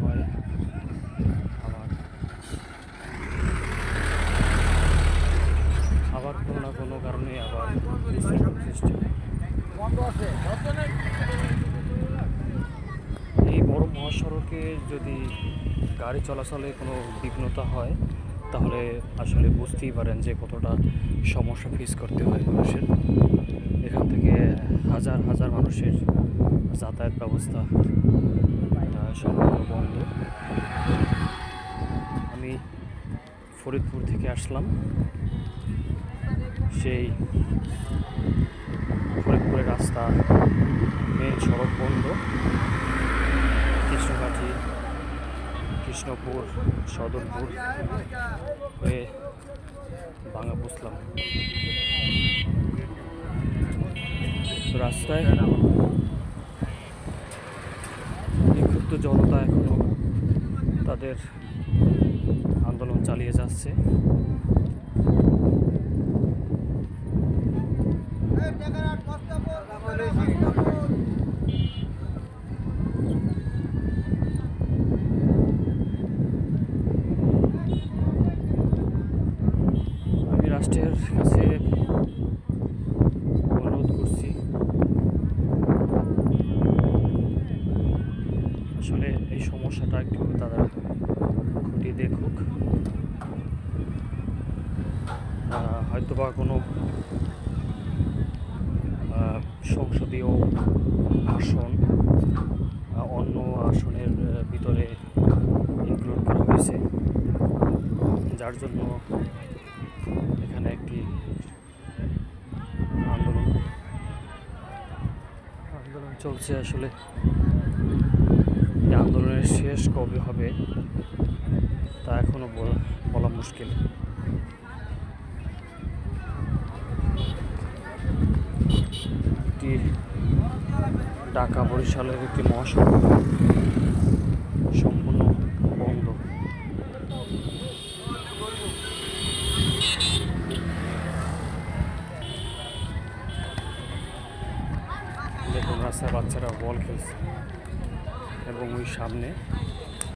হয়, আবার কোনো না কোনো কারণে আবার বিশৃঙ্খল সৃষ্টি হয়। এই বড় মহাসড়কে যদি গাড়ি চলাচলে কোনো বিঘ্নতা হয় তাহলে আসলে বুঝতেই পারেন যে কতটা সমস্যা ফেস করতে হয় মানুষের। এখান থেকে হাজার হাজার মানুষের যাতায়াত ব্যবস্থা সম্পূর্ণ বন্ধ। আমি ফরিদপুর থেকে আসলাম, সেই ফরিদপুরের রাস্তা মেন সড়ক বন্ধ। কৃষ্ণঘাটি, কৃষ্ণপুর, সদরপুর হয়ে ভাঙা বুঝলাম। রাস্তায় বিক্ষুব্ধ জনতা এখনো তাদের আন্দোলন চালিয়ে যাচ্ছে। আমি রাষ্ট্রের কাছে অনুরোধ করছি, আসলে এই সমস্যাটা একটু তারা খুঁটিয়ে দেখুক। হয়তোবা কোনো সংসদীয় আসন অন্য আসনের ভিতরে ইনক্লুড করা হয়েছে, যার জন্য এখানে একটি আন্দোলন চলছে। আসলে এই আন্দোলনের শেষ কবে হবে তা এখনো বলা মুশকিল। ঢাকা বরিশালের একটি মহাসড়ক সম্পূর্ণ বন্ধ। দেখুন রাস্তায় বাচ্চারা বল খেলছে এবং ওই সামনে